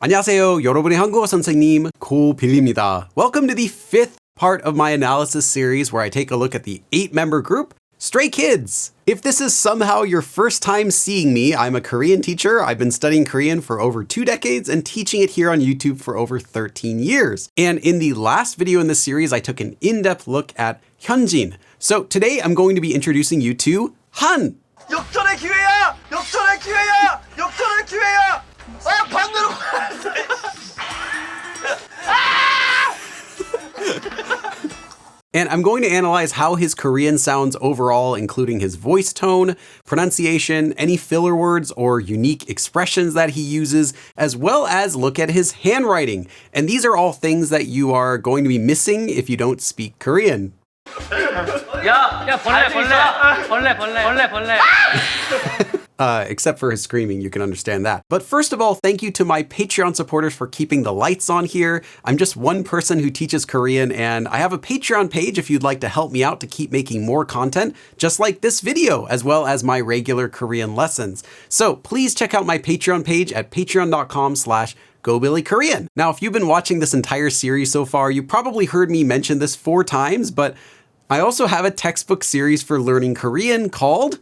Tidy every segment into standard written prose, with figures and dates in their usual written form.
안녕하세요. 여러분의 한국어 선생님 고빌입니다. Welcome to the fifth part of my analysis series where I take a look at the 8-member group, Stray Kids. If this is somehow your first time seeing me, I'm a Korean teacher. I've been studying Korean for over 2 decades and teaching it here on YouTube for over 13 years. And in the last video in this series, I took an in-depth look at Hyunjin. So today I'm going to be introducing you to Han. 역전의 기회야! 역전의 기회야! 역전의 기회야! 아, 반대로 가야 돼! And I'm going to analyze how his Korean sounds overall, including his voice tone, pronunciation, any filler words or unique expressions that he uses, as well as look at his handwriting. And these are all things that you are going to be missing if you don't speak Korean. 야, 벌레. Except for his screaming, you can understand that. But first of all, thank you to my Patreon supporters for keeping the lights on here. I'm just one person who teaches Korean, and I have a Patreon page if you'd like to help me out to keep making more content, just like this video, as well as my regular Korean lessons. So please check out my Patreon page at patreon.com/GoBillyKorean. Now, if you've been watching this entire series so far, you probably heard me mention this 4 times, but I also have a textbook series for learning Korean called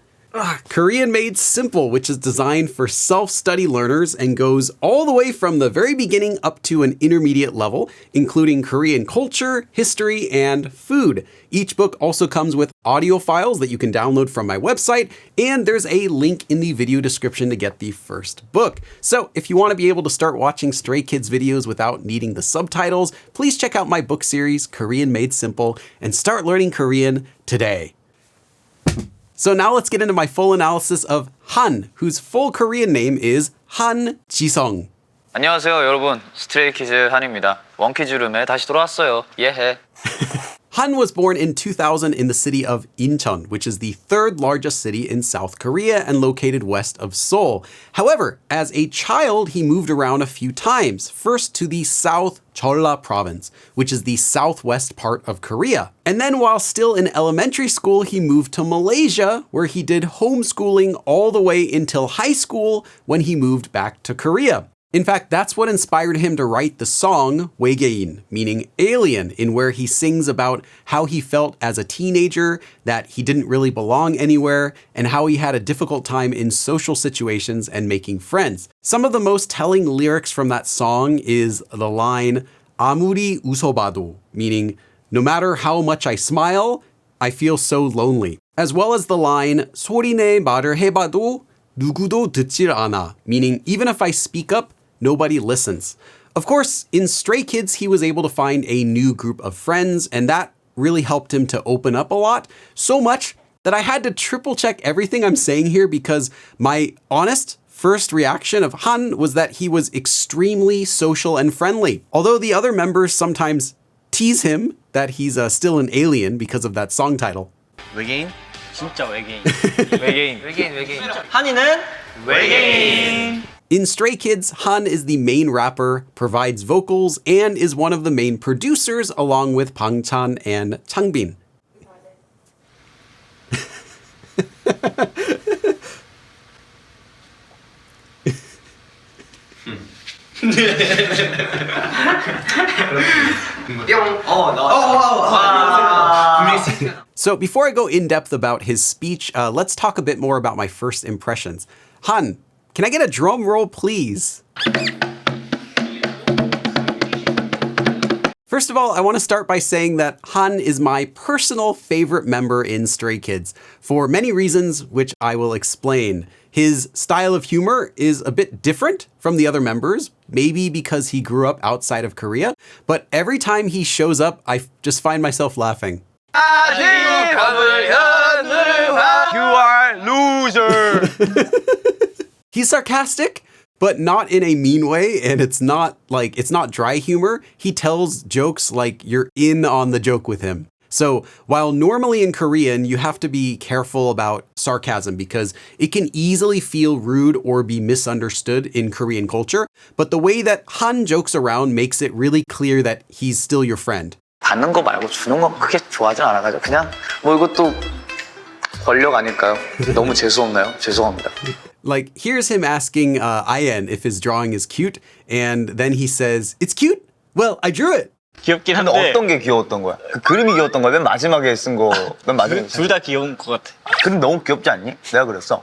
Korean Made Simple, which is designed for self-study learners and goes all the way from the very beginning up to an intermediate level, including Korean culture, history, and food. Each book also comes with audio files that you can download from my website, and there's a link in the video description to get the first book. So if you want to be able to start watching Stray Kids videos without needing the subtitles, please check out my book series, Korean Made Simple, and start learning Korean today. So now let's get into my full analysis of Han, whose full Korean name is Han ji-seung. 안녕하세요, 여러분. 스트레이 키즈 한입니다. 원키즈룸에 다시 돌아왔어요. 예해. Han was born in 2000 in the city of Incheon, which is the 3rd largest city in South Korea and located west of Seoul. However, as a child, he moved around a few times, first to the South Jeolla province, which is the southwest part of Korea. And then while still in elementary school, he moved to Malaysia, where he did homeschooling all the way until high school when he moved back to Korea. In fact, that's what inspired him to write the song 외계인, meaning alien, in where he sings about how he felt as a teenager, that he didn't really belong anywhere, and how he had a difficult time in social situations and making friends. Some of the most telling lyrics from that song is the line 아무리 웃어봐도, meaning no matter how much I smile, I feel so lonely. As well as the line 소리내 말을 해봐도 누구도 듣질 않아, meaning even if I speak up, nobody listens. Of course, in Stray Kids, he was able to find a new group of friends, and that really helped him to open up a lot, so much that I had to triple check everything I'm saying here because my honest first reaction of Han was that he was extremely social and friendly. Although the other members sometimes tease him that he's still an alien because of that song title. 외계인? 진짜 외계인. 외계인. 한이는 외계인. In Stray Kids, Han is the main rapper, provides vocals, and is one of the main producers along with Bang Chan and Changbin. So before I go in depth about his speech, let's talk a bit more about my first impressions. Han, can I get a drum roll, please? First of all, I want to start by saying that Han is my personal favorite member in Stray Kids for many reasons, which I will explain. His style of humor is a bit different from the other members, maybe because he grew up outside of Korea, but every time he shows up, I just find myself laughing. You are loser! He's sarcastic, but not in a mean way, and it's not dry humor. He tells jokes like you're in on the joke with him. So while normally in Korean, you have to be careful about sarcasm because it can easily feel rude or be misunderstood in Korean culture, but the way that Han jokes around makes it really clear that he's still your friend. 받는 거 말고 주는 건 크게 좋아하지 않아가지고 그냥 뭐 이것도 권력 아닐까요? 너무 재수 없나요? 죄송합니다. Like, here's him asking Ayen if his drawing is cute, and then he says, "It's cute? Well, I drew it." 귀엽긴 근데 한데 어떤 게 귀여웠던 거야? 그 그림이 귀여웠던 거야? 맨 마지막에 쓴 거. 맨 마지막에 둘 다 귀여운 것 같아. 그림 너무 귀엽지 않니? 내가 그랬어.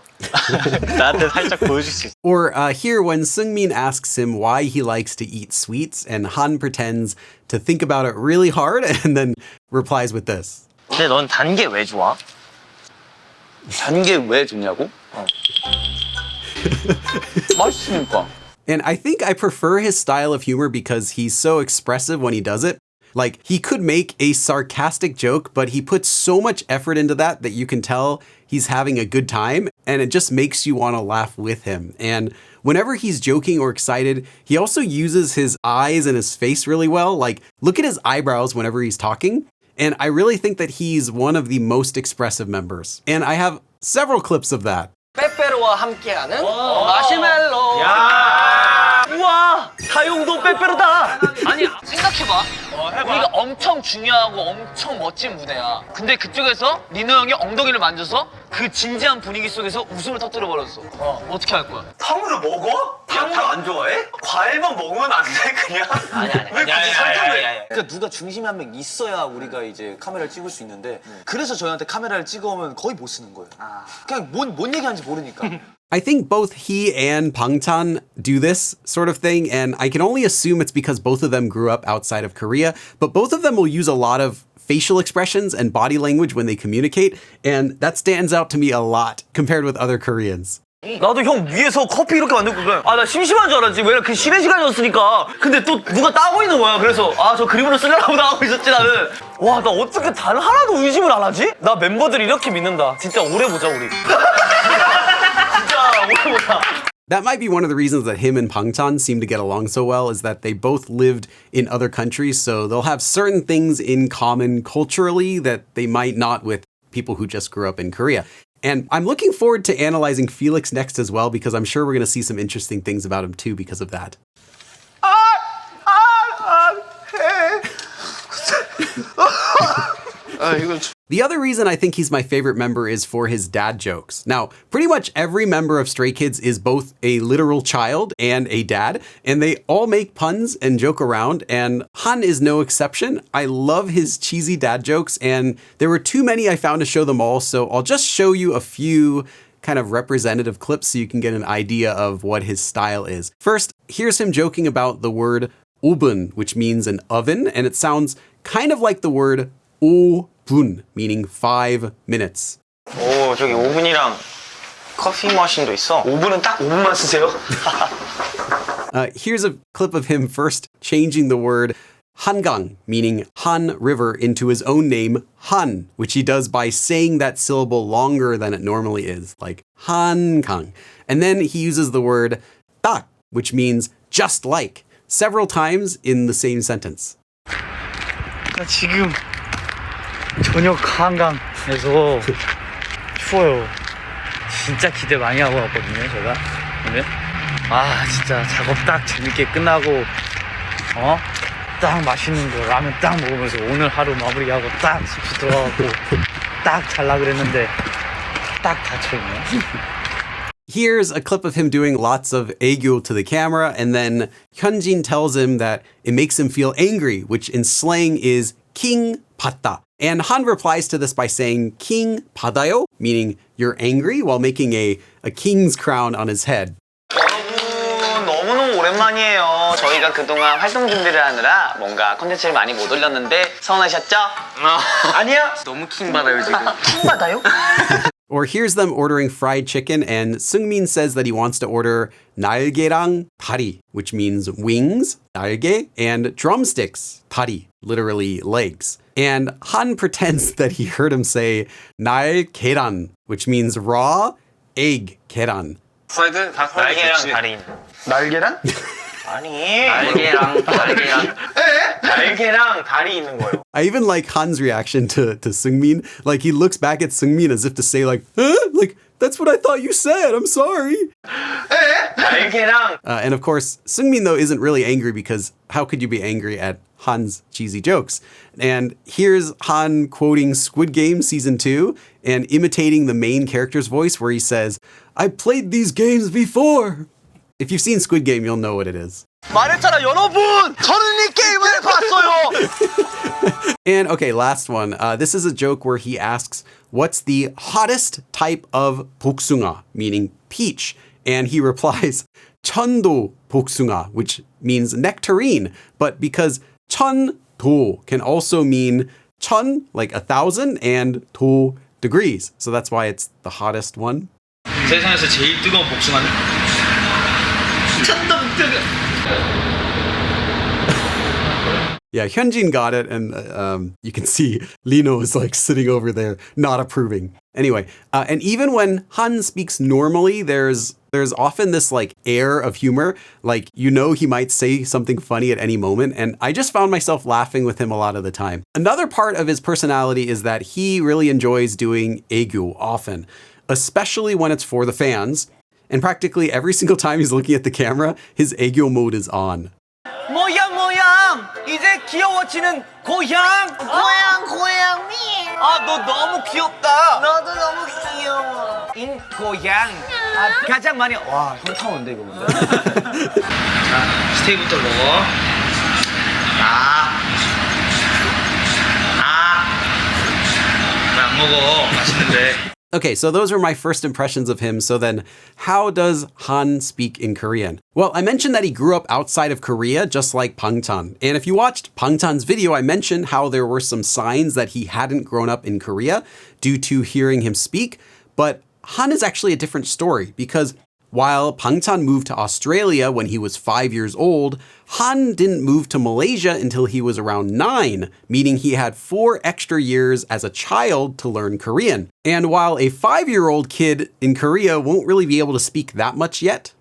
나한테 살짝 보여줄 수 있어. Or here, when Seungmin asks him why he likes to eat sweets, and Han pretends to think about it really hard and then replies with this. 근데 넌 단 게 왜 좋아? 단 게 왜 좋냐고? 맛있으니까. And I think I prefer his style of humor because he's so expressive when he does it. Like, he could make a sarcastic joke, but he puts so much effort into that that you can tell he's having a good time, and it just makes you want to laugh with him. And whenever he's joking or excited, he also uses his eyes and his face really well. Like, look at his eyebrows whenever he's talking. And I really think that he's one of the most expressive members. And I have several clips of that. 빼빼로와 함께하는 마시멜로. 우와! 다용도 빼빼로다! 아니 생각해봐. 우리가 엄청 중요하고 엄청 멋진 무대야. 근데 그쪽에서 니노 형이 엉덩이를 만져서 그 진지한 분위기 속에서 웃음을 터뜨려 버렸어. 어떻게 할 거야? 탕후루 먹어? 탕 안 좋아해? 과일만 먹으면 안 돼 그냥? 아니. 왜 굳이 설탕을? 그러니까 누가 중심에 한 명 있어야 우리가 이제 카메라를 찍을 수 있는데 그래서 저희한테 카메라를 찍어오면 거의 못 쓰는 거예요. 그냥 뭔 얘기하는지 모르니까. I think both he and Bangtan do this sort of thing, and I can only assume it's because both of them grew up outside of Korea, but both of them will use a lot of facial expressions and body language when they communicate, and that stands out to me a lot compared with other Koreans. 나도 형 위에서 커피 이렇게 만들고 그래. 아, 나 심심한 줄 알았지. 왜냐면 그 쉬는 시간이었으니까. 근데 또 누가 따고 있는 거야. 그래서 저 그림으로 쓰려나 보다 하고 있었지 나는. 와, 나 어떻게 단 하나도 의심을 안 하지? 나 멤버들 이렇게 믿는다. 진짜 오래 보자 우리. 진짜 오래 보자. That might be one of the reasons that him and Bangtan seem to get along so well, is that they both lived in other countries, so they'll have certain things in common culturally that they might not with people who just grew up in Korea. And I'm looking forward to analyzing Felix next as well, because I'm sure we're going to see some interesting things about him too because of that. The other reason I think he's my favorite member is for his dad jokes. Now, pretty much every member of Stray Kids is both a literal child and a dad, and they all make puns and joke around, and Han is no exception. I love his cheesy dad jokes, and there were too many I found to show them all, so I'll just show you a few kind of representative clips so you can get an idea of what his style is. First, here's him joking about the word 오븐, which means an oven, and it sounds kind of like the word 분, meaning 5 minutes. 오, 저기 오븐이랑 커피 머신도 있어. 오븐은 딱 5분만 쓰세요. Here's a clip of him first changing the word 한강, meaning Han River, into his own name, Han, which he does by saying that syllable longer than it normally is, like 한강. And then he uses the word 딱, which means just like, several times in the same sentence. 나 지금 저녁 한강에서 추워요. 진짜 기대 많이 하고 왔거든요, 제가. 오늘. 진짜 작업 딱 재밌게 끝나고, 딱 맛있는 거 라면 딱 먹으면서 오늘 하루 마무리하고 딱 숙소 들어가고 딱 잘라 그랬는데 딱 닫혀있네. Here's a clip of him doing lots of Aegyo to the camera, and then Hyunjin tells him that it makes him feel angry, which in slang is king 받다. And Han replies to this by saying king 받아요, meaning you're angry, while making a king's crown on his head. 여러분 너무너무 오랜만이에요. 저희가 그동안 활동 준비를 하느라 뭔가 콘텐츠를 많이 못 올렸는데 서운하셨죠? 아니야. 너무 킹 받아요 지금. 킹 받아요? Or here's them ordering fried chicken, and Seungmin says that he wants to order 날개랑 다리, which means wings, 날개, and drumsticks, 다리, literally legs. And Han pretends that he heard him say 날계란, which means raw egg 계란. 프라이드 날개랑 다리. 날계란? 아니. 날개랑 다리 있는 거예요. I even like Han's reaction to Seungmin. Like, he looks back at Seungmin as if to say, like, huh? Like, that's what I thought you said. I'm sorry. 날개랑. And of course, Seungmin, though, isn't really angry because how could you be angry at Han's cheesy jokes. And here's Han quoting Squid Game Season 2 and imitating the main character's voice where he says, "I played these games before." If you've seen Squid Game, you'll know what it is. 말했잖아 여러분 저는 이 게임을 봤어요. And okay, last one. This is a joke where he asks, what's the hottest type of 복숭아, meaning peach? And he replies, 천도 복숭아, which means nectarine. But because 천도 can also mean 천, like 1,000, and 도, degrees. So that's why it's the hottest one. 세상에서 제일 뜨거운 복숭아는 천도 복숭아. Yeah, Hyunjin got it, and you can see Lino is like sitting over there, not approving. Anyway, and even when Han speaks normally, there's often this like air of humor, like he might say something funny at any moment, and I just found myself laughing with him a lot of the time. Another part of his personality is that he really enjoys doing Aegyo often, especially when it's for the fans. And practically every single time he's looking at the camera, his Aegyo mode is on. 모양 이제 귀여워지는 고향 고양 미. 아 너 너무 귀엽다 너도 너무 귀여워. 인 고향 가장 많이 와 현타오는데 이거 뭔데 자, 스테이크부터 먹어. 왜 안 먹어? 맛있는데. Okay, so those were my first impressions of him. So then, how does Han speak in Korean? Well, I mentioned that he grew up outside of Korea, just like Bangchan. And if you watched Bangchan's video, I mentioned how there were some signs that he hadn't grown up in Korea due to hearing him speak. But Han is actually a different story because while Bangchan moved to Australia when he was 5 years old, Han didn't move to Malaysia until he was around 9, meaning he had 4 extra years as a child to learn Korean. And while a 5-year-old kid in Korea won't really be able to speak that much yet,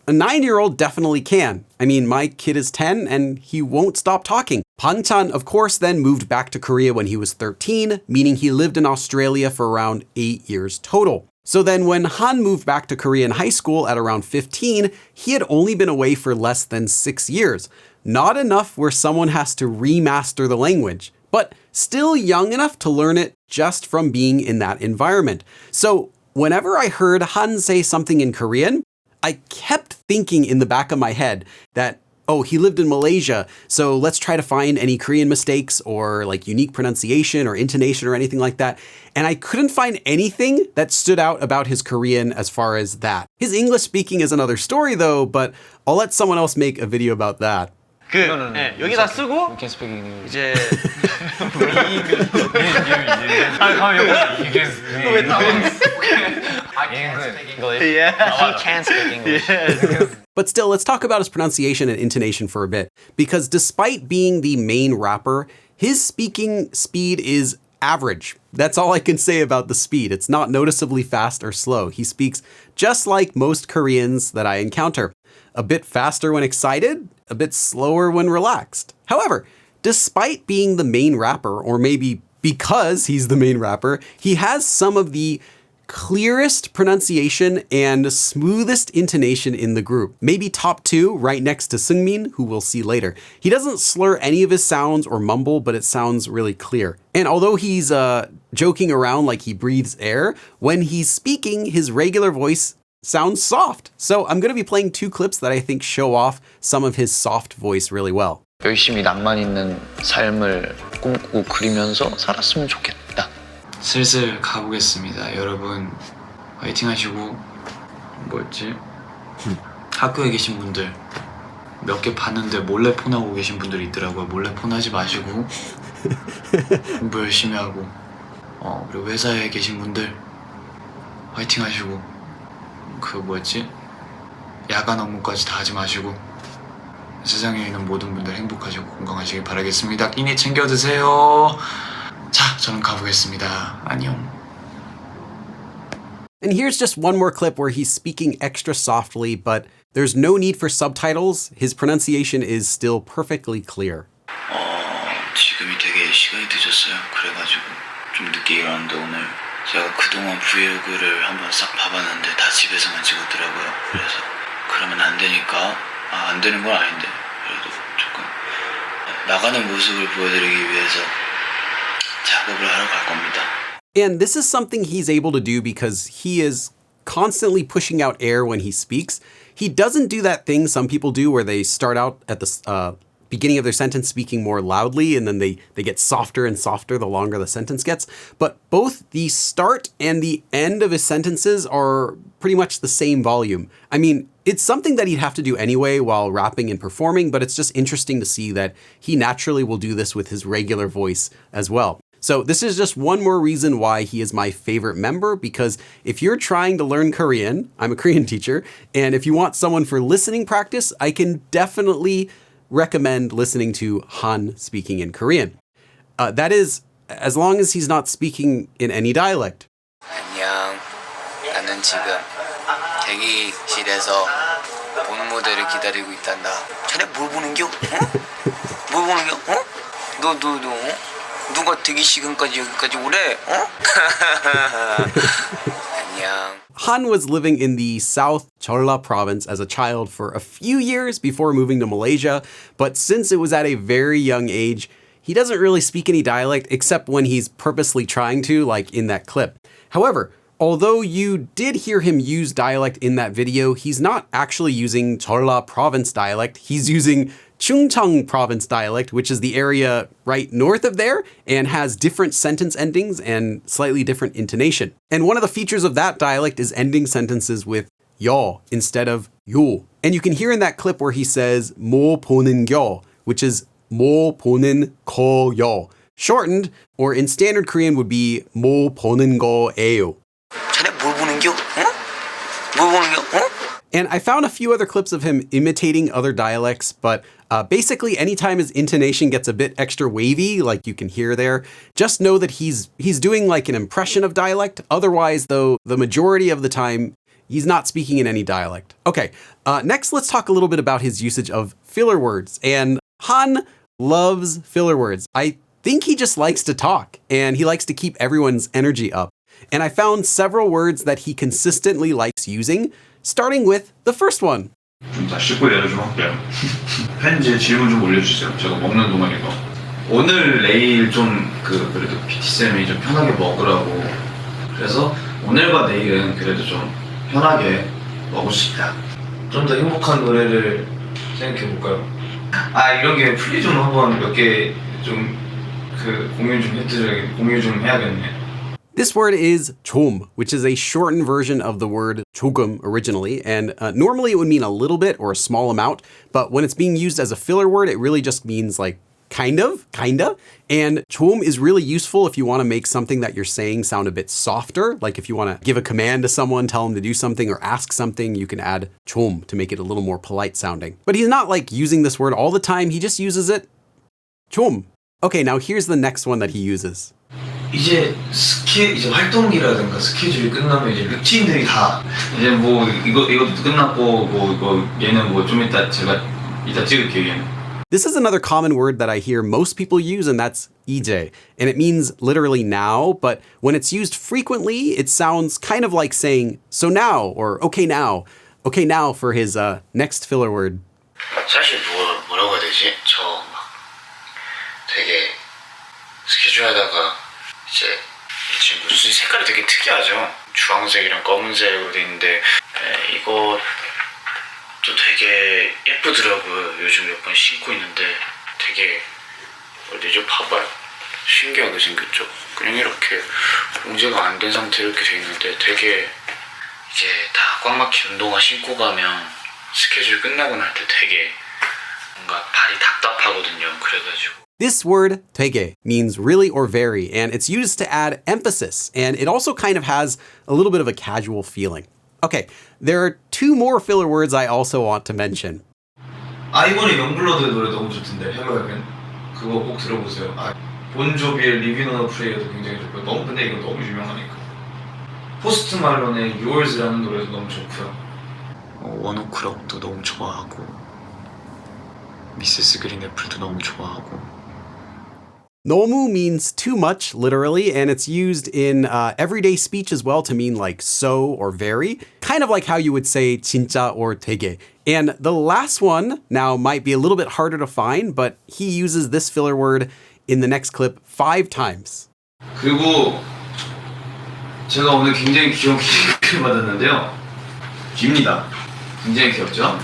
a 9-year-old definitely can. I mean, my kid is 10 and he won't stop talking. Bangchan, of course, then moved back to Korea when he was 13, meaning he lived in Australia for around 8 years total. So then when Han moved back to Korea in high school at around 15, he had only been away for less than 6 years. Not enough where someone has to remaster the language, but still young enough to learn it just from being in that environment. So whenever I heard Han say something in Korean, I kept thinking in the back of my head that, oh, he lived in Malaysia, so let's try to find any Korean mistakes or like unique pronunciation or intonation or anything like that. And I couldn't find anything that stood out about his Korean as far as that. His English speaking is another story though, but I'll let someone else make a video about that. 여기다 쓰고 이제 He can speak English. But still, let's talk about his pronunciation and intonation for a bit, because despite being the main rapper, his speaking speed is average. That's all I can say about the speed. It's not noticeably fast or slow. He speaks just like most Koreans that I encounter. A bit faster when excited, a bit slower when relaxed. However, despite being the main rapper, or maybe because he's the main rapper, he has some of the clearest pronunciation and smoothest intonation in the group. Maybe top 2, right next to Seungmin, who we'll see later. He doesn't slur any of his sounds or mumble, but it sounds really clear. And although he's joking around like he breathes air, when he's speaking, his regular voice sounds soft. So I'm going to be playing 2 clips that I think show off some of his soft voice really well. 열심히 낭만 있는 삶을 꿈꾸고 그리면서 살았으면 좋겠다. 슬슬 가보겠습니다. 여러분 화이팅 하시고 뭐였지? 학교에 계신 분들 몇 개 봤는데 몰래 폰하고 계신 분들이 있더라고요. 몰래 폰하지 마시고 공부 열심히 하고 그리고 회사에 계신 분들 화이팅 하시고 그 뭐였지? 야간 업무까지 다 하지 마시고 세상에 있는 모든 분들 행복하시고 건강하시길 바라겠습니다. 끼니 챙겨 드세요. 자, 저는 가보겠습니다. 안녕. And here's just one more clip where he's speaking extra softly, but there's no need for subtitles. His pronunciation is still perfectly clear. 지금이 되게 시간이 늦었어요. 그래가지고 좀 늦게 일어났는데 오늘 제가 그동안 브이로그를 한번 싹 봐봤는데 다 집에서만 찍었더라고요. 그래서 그러면 안 되니까 안 되는 건 아닌데 그래도 조금 나가는 모습을 보여드리기 위해서 작업을 하러 갈 겁니다. And this is something he's able to do because he is constantly pushing out air when he speaks. He doesn't do that thing some people do where they start out at the beginning of their sentence speaking more loudly and then they get softer and softer the longer the sentence gets. But both the start and the end of his sentences are pretty much the same volume. I mean, it's something that he'd have to do anyway while rapping and performing, but it's just interesting to see that he naturally will do this with his regular voice as well. So this is just one more reason why he is my favorite member, because if you're trying to learn Korean, I'm a Korean teacher, and if you want someone for listening practice, I can definitely recommend listening to Han speaking in Korean. That is, as long as he's not speaking in any dialect. 안녕. 나는 지금 대기실에서 본 무대를 기다리고 있단다. 자네 뭘 보는겨? 어? 뭘 보는겨? 어? 너 누가 대기시간까지 여기까지 오래? 어? 안녕. Han was living in the South Jeolla province as a child for a few years before moving to Malaysia, but since it was at a very young age, he doesn't really speak any dialect except when he's purposely trying to, like in that clip. However, although you did hear him use dialect in that video, he's not actually using Jeolla province dialect. He's using Chungcheong province dialect, which is the area right north of there and has different sentence endings and slightly different intonation. And one of the features of that dialect is ending sentences with 여 instead of 요. And you can hear in that clip where he says 뭐 보는 겨, which is 뭐 보는 거요. Shortened, or in standard Korean would be 뭐 보는 거예요. 자네 뭘 보는겨? 어? 뭘 보는겨? 어? And I found a few other clips of him imitating other dialects, but basically anytime his intonation gets a bit extra wavy, like you can hear there, just know that he's doing like an impression of dialect. Otherwise, though, the majority of the time, he's not speaking in any dialect. Okay, next let's talk a little bit about his usage of filler words. And Han loves filler words. I think he just likes to talk, and he likes to keep everyone's energy up. And I found several words that he consistently likes using, starting with the first one. 좀 다 씻고 내려 좀 할게요. 편지 질문 좀 올려주세요. 제가 먹는 동안 이거. 오늘 내일 좀 그래도 PT쌤이 좀 편하게 먹으라고. 그래서 오늘과 내일은 그래도 좀 편하게 먹을 수 있다. 좀 더 행복한 노래를 생각해 볼까요? 이런 게 플리 좀 한번 몇 개 좀 공유 좀 해야겠네. This word is 좀, which is a shortened version of the word 조금 originally, and normally it would mean a little bit or a small amount, but when it's being used as a filler word, it really just means like kinda, and 좀 is really useful if you want to make something that you're saying sound a bit softer, like if you want to give a command to someone, tell them to do something or ask something, you can add 좀 to make it a little more polite sounding. But he's not like using this word all the time, he just uses it 좀. Okay, now here's the next one that he uses. 이제 활동기라든가 스케줄이 끝나면 이제 루틴들이 다 이제 뭐 이것도 끝났고 뭐 이거 얘는 뭐 좀 이따 제가 이따 찍을게요 얘는. This is another common word that I hear most people use, and that's 이제. And it means literally now, but when it's used frequently, it sounds kind of like saying so now or okay now. Okay now for his next filler word. 사실 뭐라고 해야 되지? 저 막 되게 스케줄 하다가 이제 이 친구 색깔이 되게 특이하죠. 주황색이랑 검은색으로 돼 있는데 이것도 되게 예쁘더라고요. 요즘 몇 번 신고 있는데 되게 어디죠? 봐봐요. 신기하게 생겼죠. 그냥 이렇게 봉제가 안 된 상태로 이렇게 돼 있는데 되게 이제 다 꽉 막힌 운동화 신고 가면 스케줄 끝나고 날 때 되게 뭔가 발이 답답하거든요. 그래가지고. This word 되게 means really or very, and it's used to add emphasis, and it also kind of has a little bit of a casual feeling. Okay, there are two more filler words I also want to mention. 이번에 영블러드 노래 너무 좋던데 헤어헤븐 그거 꼭 들어보세요. 본조비의 Living on a Prayer도 굉장히 좋고요. 근데 이거 너무 유명하니까. 포스트 말론의 Yours라는 노래도 너무 좋고요. 원오크럭도 너무 좋아하고 미세스 그린 애플도 너무 좋아하고. 너무 means too much, literally, and it's used in everyday speech as well to mean like so or very, kind of like how you would say 진짜 or 되게 And the last one now might be a little bit harder to find, but he uses this filler word in the next clip 5 times. 그리고 제가 오늘 굉장히 귀여운 기획을 받았는데요. 깁니다. 굉장히 귀엽죠?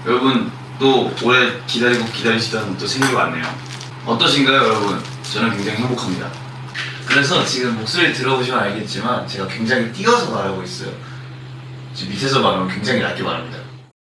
여러분 또 오래 기다리시던 또 생일이 왔네요. 어떠신가요, 여러분? 저는 굉장히 행복합니다. 그래서 지금 목소리 들어보시면 알겠지만 제가 굉장히 띄어서 말하고 있어요. 지금 밑에서 말하면 굉장히 낮게 말합니다.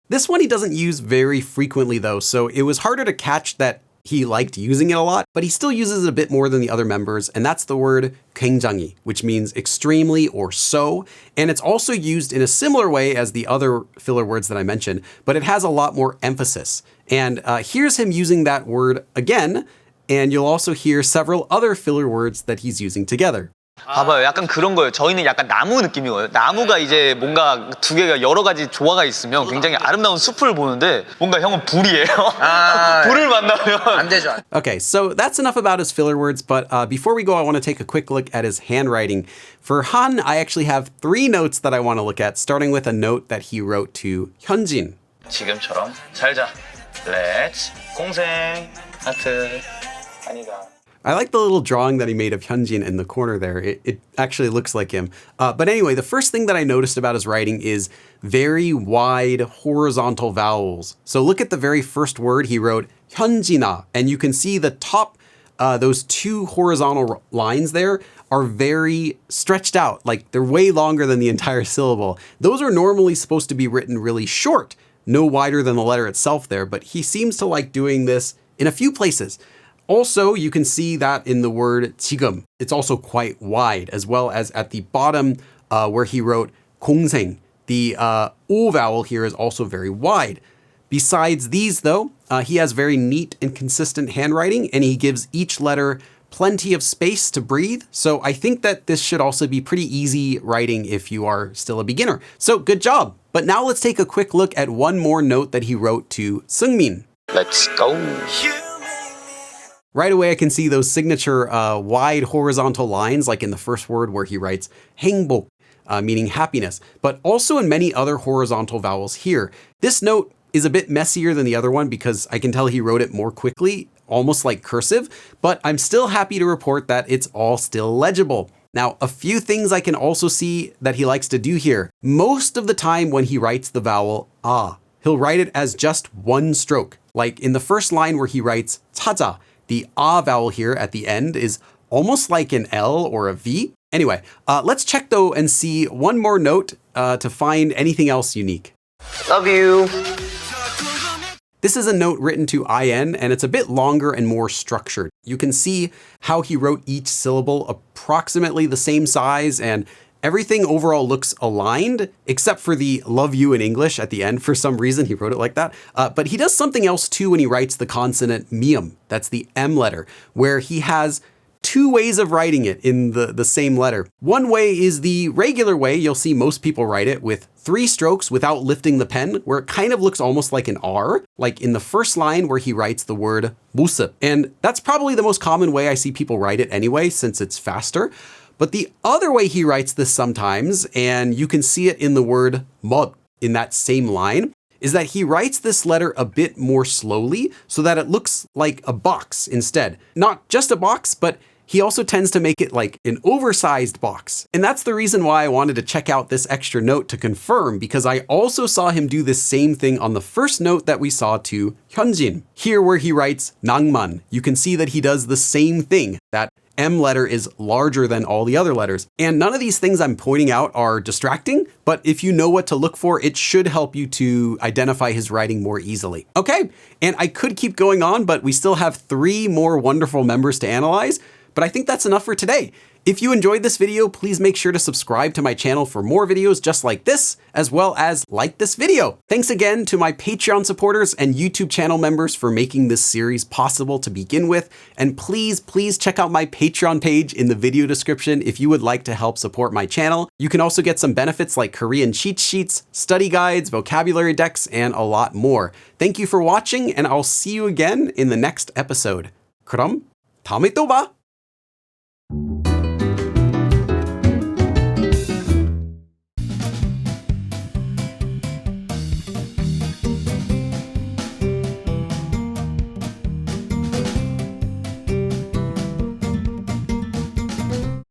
This one he doesn't use very frequently though, so it was harder to catch that he liked using it a lot, but he still uses it a bit more than the other members, and that's the word 굉장히, which means extremely or so, and it's also used in a similar way as the other filler words that I mentioned, but it has a lot more emphasis. And here's him using that word again, and you'll also hear several other filler words that he's using together. 봐봐요. 약간 그런 거예요. 저희는 약간 나무 느낌이거든요. 나무가 이제 뭔가 두 개가 여러 가지 조화가 있으면 굉장히 아름다운 숲을 보는데 뭔가 형은 불이에요. 불을 만나면 안 되죠. Okay, so that's enough about his filler words, but before we go, I want to take a quick look at his handwriting. For Han, I actually have 3 notes that I want to look at, starting with a note that he wrote to Hyunjin. 지금처럼 잘자. 렛츠 공생 하트 아니다. I like the little drawing that he made of Hyunjin in the corner there. It actually looks like him. But anyway, the first thing that I noticed about his writing is very wide horizontal vowels. So look at the very first word he wrote, Hyunjina, and you can see the top, those 2 horizontal lines there are very stretched out, like they're way longer than the entire syllable. Those are normally supposed to be written really short, no wider than the letter itself there, but he seems to like doing this in a few places. Also, you can see that in the word 지금. It's also quite wide, as well as at the bottom where he wrote 공생. The O vowel here is also very wide. Besides these, though, he has very neat and consistent handwriting, and he gives each letter plenty of space to breathe. So I think that this should also be pretty easy writing if you are still a beginner. So good job. But now let's take a quick look at one more note that he wrote to Seungmin. Let's go. Right away, I can see those signature wide horizontal lines, like in the first word where he writes 행복, meaning happiness, but also in many other horizontal vowels here. This note is a bit messier than the other one because I can tell he wrote it more quickly, almost like cursive, but I'm still happy to report that it's all still legible. Now, a few things I can also see that he likes to do here. Most of the time when he writes the vowel ah, he'll write it as just one stroke. Like in the first line where he writes 찾아, the ah vowel here at the end is almost like an L or a V. Anyway, let's check though and see one more note to find anything else unique. Love you. This is a note written to IN, and it's a bit longer and more structured. You can see how he wrote each syllable approximately the same size, and everything overall looks aligned, except for the love you in English at the end. For some reason, he wrote it like that. But he does something else too when he writes the consonant mium. That's the M letter, where he has 2 ways of writing it in the same letter. One way is the regular way. You'll see most people write it with 3 strokes without lifting the pen, where it kind of looks almost like an R, like in the first line where he writes the word 모습. And that's probably the most common way I see people write it anyway, since it's faster. But the other way he writes this sometimes, and you can see it in the word 멋 in that same line, is that he writes this letter a bit more slowly so that it looks like a box instead. Not just a box, but he also tends to make it like an oversized box. And that's the reason why I wanted to check out this extra note to confirm, because I also saw him do this same thing on the first note that we saw to Hyunjin. Here where he writes 낭만, you can see that he does the same thing. That M letter is larger than all the other letters. And none of these things I'm pointing out are distracting, but if you know what to look for, it should help you to identify his writing more easily. Okay, and I could keep going on, but we still have 3 more wonderful members to analyze. But I think that's enough for today. If you enjoyed this video, please make sure to subscribe to my channel for more videos just like this, as well as like this video. Thanks again to my Patreon supporters and YouTube channel members for making this series possible to begin with. And please check out my Patreon page in the video description if you would like to help support my channel. You can also get some benefits like Korean cheat sheets, study guides, vocabulary decks, and a lot more. Thank you for watching, and I'll see you again in the next episode. 그럼 다음에 또 봐!